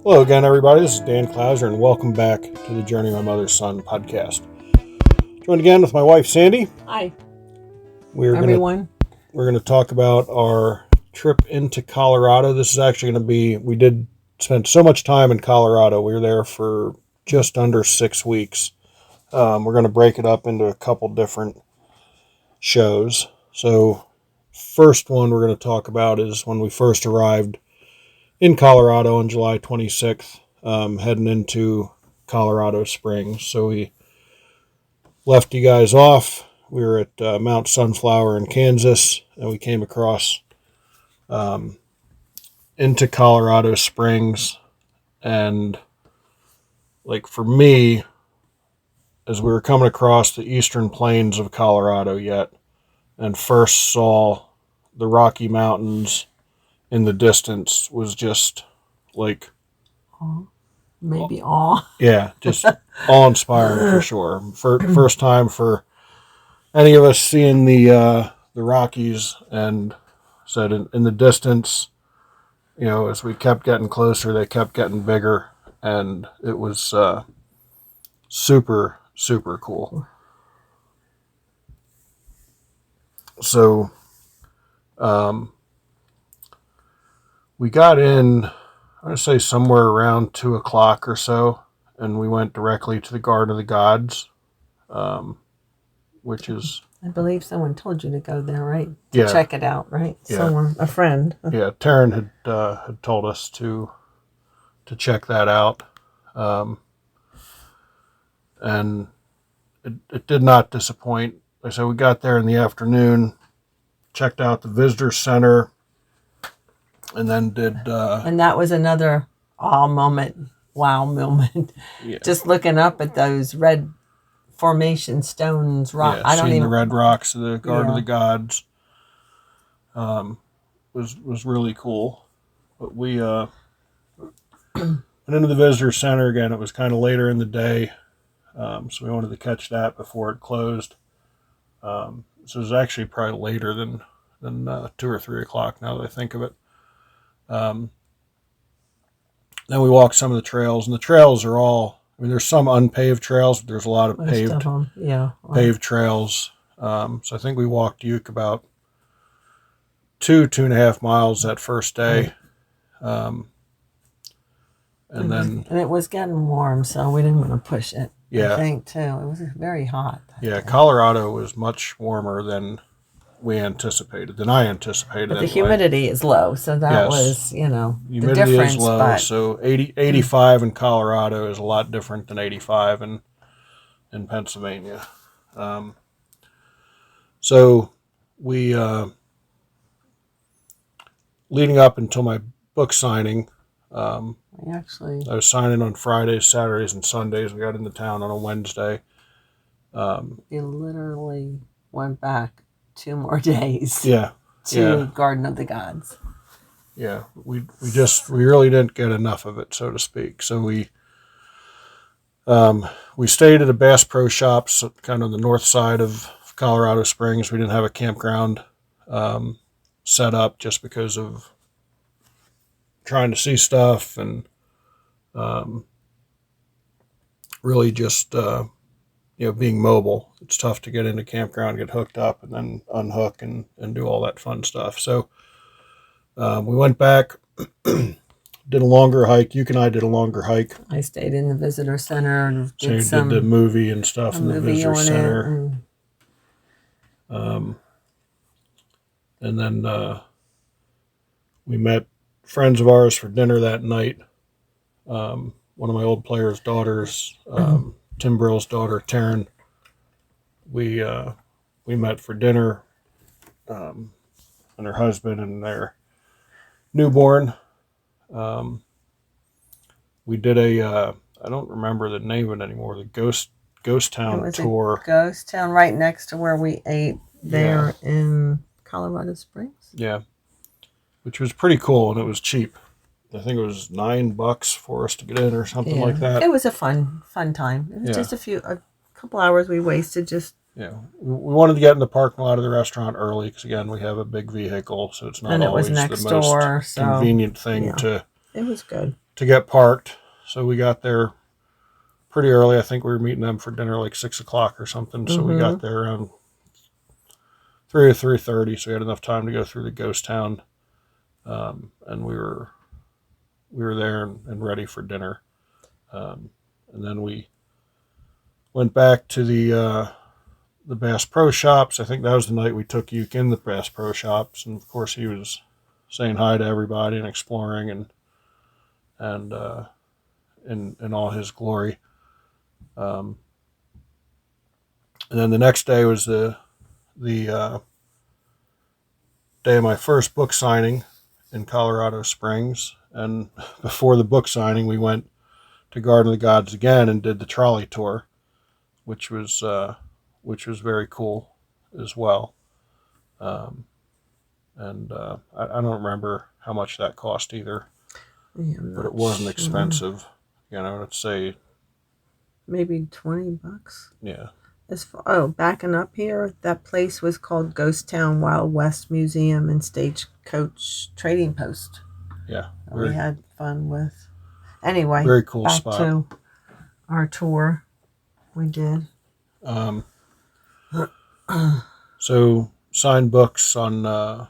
Hello again, everybody. This is Dan Clouser, and welcome back to the Journey My Mother's Son podcast. Joined again with my wife, Sandy. Hi, We're everyone. We're gonna talk about our trip into Colorado. This is actually going to be. We did spend so much time in Colorado. We were there for just under 6 weeks. We're going to break it up into a couple different shows. So, first one we're going to talk about is when we first arrived in Colorado on July 26th, heading into Colorado Springs. So we left you guys off. We were at Mount Sunflower in Kansas, and we came across into Colorado Springs. And like for me, as we were coming across the eastern plains of Colorado yet, and first saw the Rocky Mountains in the distance, was just like Maybe awe. yeah, just awe-inspiring for sure. First time for any of us seeing the Rockies, and said in the distance, as we kept getting closer, they kept getting bigger, and it was super, super cool. So, we got in, I want to say somewhere around 2 o'clock or so, and we went directly to the Garden of the Gods, which is... I believe someone told you to go there, right? Yeah. Check it out, right? Yeah. Someone, a friend. Yeah, Taryn had told us to check that out, and it did not disappoint. Like I said, we got there in the afternoon, checked out the visitor center, and then did... and that was another awe moment, wow moment. Yeah. Just looking up at those red formation stones, rock. Yeah, I don't seeing even... the red rocks of the Garden of Yeah. the Gods was really cool. But we went into the visitor center again. It was kind of later in the day, so we wanted to catch that before it closed. So it was actually probably later than 2 or 3 o'clock now that I think of it. Then we walked some of the trails, and the trails are all... I mean, there's some unpaved trails, but there's a lot of Most paved of them, yeah. paved trails. So I think we walked Uke about 2.5 miles that first day. And it was getting warm, so we didn't want to push it. Yeah. I think too. It was very hot. Yeah, Colorado was much warmer than I anticipated But the anyway. humidity is low, so that Yes. was, the Humidity difference. is low, But so 85 in Colorado is a lot different than 85 in Pennsylvania. So we, leading up until my book signing, I was signing on Fridays, Saturdays, and Sundays. We got into town on a Wednesday. we literally went back 2 more days. Yeah. To Garden of the Gods. Yeah, we really didn't get enough of it, so to speak. So we stayed at a Bass Pro Shops, kind of on the north side of Colorado Springs. We didn't have a campground set up just because of trying to see stuff, and really just being mobile. It's tough to get into campground, get hooked up, and then unhook and do all that fun stuff. So we went back, did a longer hike. You and I did a longer hike. I stayed in the visitor center and did the movie and stuff in the visitor center. And then we met friends of ours for dinner that night. One of my old players' daughters, Tim Brill's daughter, Taryn. We met for dinner, and her husband and their newborn. We did I don't remember the name of it anymore, the Ghost Town tour. Ghost Town right next to where we ate there in Colorado Springs. Yeah, which was pretty cool, and it was cheap. I think it was $9 for us to get in or something like that. It was a fun time. It was just a couple hours we wasted just... Yeah, we wanted to get in the parking lot of the restaurant early because, again, we have a big vehicle, so it's not always the most convenient thing to... It was good. to get parked. So we got there pretty early. I think we were meeting them for dinner like 6 o'clock or something. So we got there around 3 or 3:30. So we had enough time to go through the ghost town, and we were there and ready for dinner. And then we went back to the Bass Pro Shops. I think that was the night we took Uke in the Bass Pro Shops, and of course he was saying hi to everybody and exploring and in all his glory. And then the next day was the day of my first book signing in Colorado Springs. And before the book signing, we went to Garden of the Gods again and did the trolley tour, which was very cool as well. And I don't remember how much that cost either, but it wasn't expensive. Let's say maybe $20. Yeah. Backing up here, that place was called Ghost Town Wild West Museum and Stagecoach Trading Post. Yeah. We had fun with. Anyway, very cool back spot. to our tour. We did. So signed books on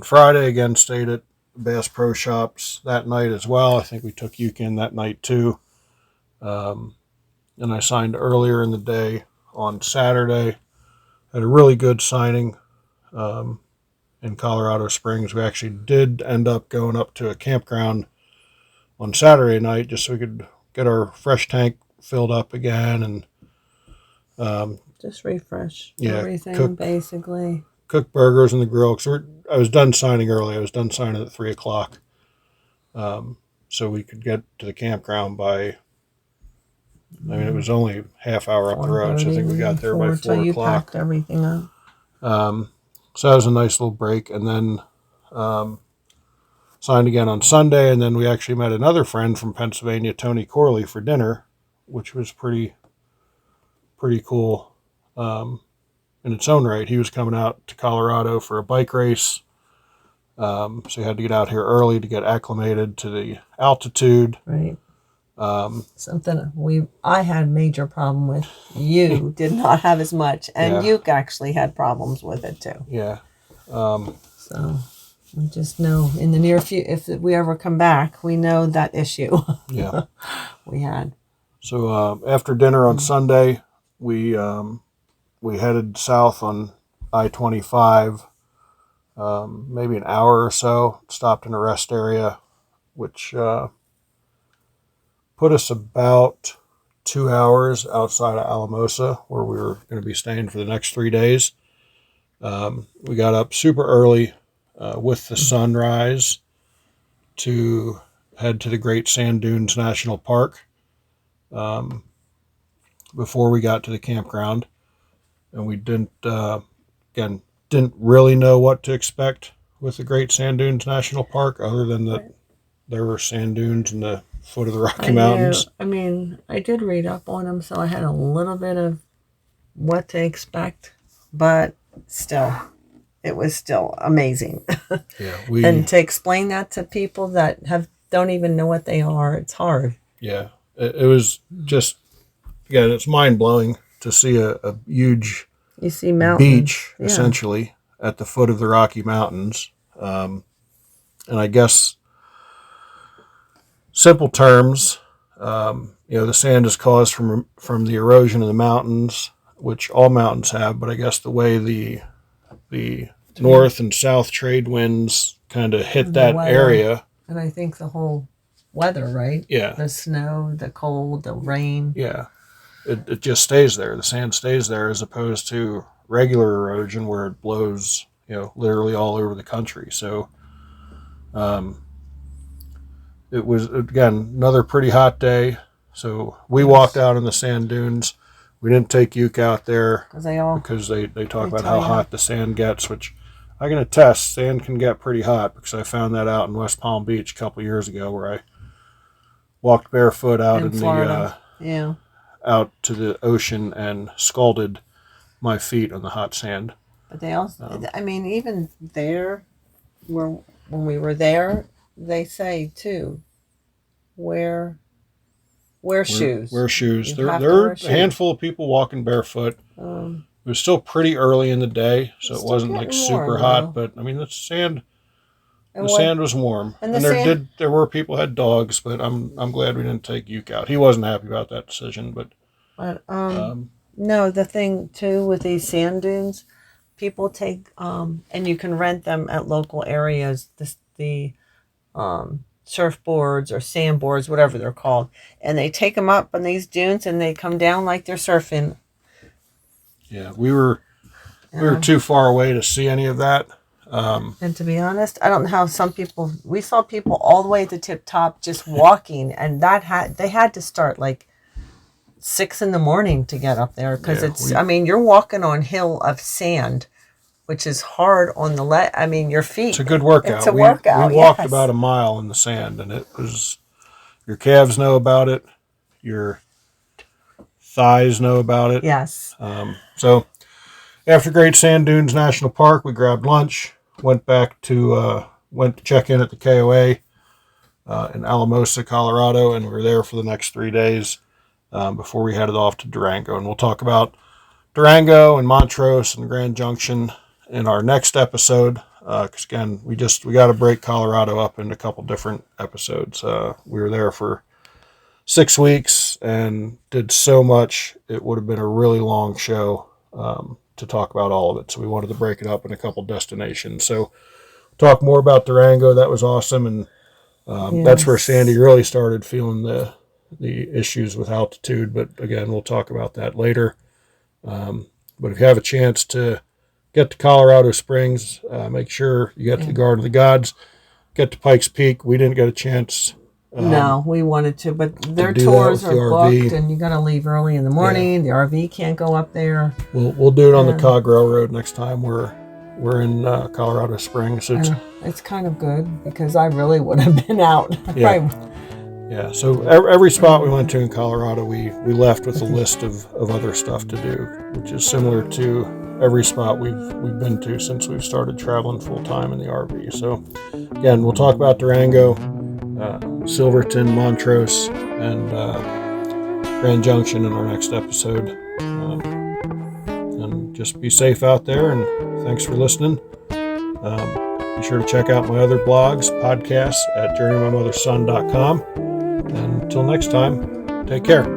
Friday. Again, stayed at Bass Pro Shops that night as well. I think we took Uke in that night too. And I signed earlier in the day on Saturday. Had a really good signing in Colorado Springs. We actually did end up going up to a campground on Saturday night just so we could get our fresh tank filled up again and just refresh everything, basically. Cook burgers in the grill. Because I was done signing early. I was done signing at 3 o'clock. So we could get to the campground by, it was only half hour up the road. So I think we got there by 4 so you o'clock. Packed everything up. So that was a nice little break. And then signed again on Sunday. And then we actually met another friend from Pennsylvania, Tony Corley, for dinner, which was pretty cool in its own right. He was coming out to Colorado for a bike race. So he had to get out here early to get acclimated to the altitude. Right. Something I had major problem with. You did not have as much, and you actually had problems with it too. Yeah. So we just know in the near future, if we ever come back, we know that issue. Yeah. We had. So after dinner on Sunday, we headed south on I-25. Maybe an hour or so. Stopped in a rest area, which put us about 2 hours outside of Alamosa, where we were going to be staying for the next 3 days. We got up super early with the sunrise to head to the Great Sand Dunes National Park before we got to the campground. And we didn't really know what to expect with the Great Sand Dunes National Park, other than that there were sand dunes in the foot of the Rocky Mountains. I did read up on them, so I had a little bit of what to expect, but still, it was still amazing. Yeah, and to explain that to people that don't even know what they are, it's hard. Yeah, it was just, again, it's mind blowing to see a huge beach essentially at the foot of the Rocky Mountains, and I guess simple terms, the sand is caused from the erosion of the mountains, which all mountains have, but I guess the way the north and south trade winds kind of hit that area. And I think the whole weather, right? Yeah. The snow, the cold, the rain. Yeah. It just stays there. The sand stays there, as opposed to regular erosion where it blows, literally all over the country. So it was, again, another pretty hot day. So we walked out in the sand dunes. We didn't take Uke out there because they talk about how hot the sand gets, which I can attest, sand can get pretty hot, because I found that out in West Palm Beach a couple years ago, where I walked barefoot out in Florida. Out to the ocean and scalded my feet on the hot sand. But they also, even there, when we were there, they say too, wear shoes. Wear shoes. You There have to are wear a shoes. handful of people walking barefoot. It was still pretty early in the day, so It's it still wasn't like getting super warm, hot. though. But I mean, the And sand was warm, and the and sand. there were people who had dogs, but I'm glad we didn't take Uke out. He wasn't happy about that decision, but But um, no, the thing too with these sand dunes, people take and you can rent them at local areas. The surfboards or sandboards, whatever they're called, and they take them up on these dunes and they come down like they're surfing. yeah, we were too far away to see any of that. And to be honest, I don't know how some people. We saw people all the way at the tip top just walking, and they had to start like 6 in the morning to get up there because I mean, you're walking on hill of sand, which is hard on the I mean, your feet. It's a good workout. It's a workout. We walked yes. about a mile in the sand, and it was your calves know about it, your thighs know about it. Yes. So after Great Sand Dunes National Park, we grabbed lunch, went to check in at the KOA in Alamosa, Colorado, and we were there for the next 3 days before we headed off to Durango. And we'll talk about Durango and Montrose and Grand Junction in our next episode. Because again, we got to break Colorado up into a couple different episodes. We were there for 6 weeks and did so much. It would have been a really long show to talk about all of it. So we wanted to break it up in a couple destinations. So talk more about Durango. That was awesome. And that's where Sandy really started feeling the issues with altitude. But again, we'll talk about that later. But if you have a chance to get to Colorado Springs, make sure you get to the Garden of the Gods, get to Pikes Peak. We didn't get a chance. No, we wanted to, but their tours are booked, and you got to leave early in the morning. Yeah. The RV can't go up there. We'll do it on the Cog Railroad next time we're in Colorado Springs. So it's kind of good because I really would have been out. Yeah. Yeah. So every spot we went to in Colorado, we left with a list of other stuff to do, which is similar to every spot we've been to since we've started traveling full time in the RV. So again, we'll talk about Durango, Silverton, Montrose, and Grand Junction in our next episode. And just be safe out there, and thanks for listening. Be sure to check out my other blogs, podcasts at journeymymotherson.com. And until next time, take care.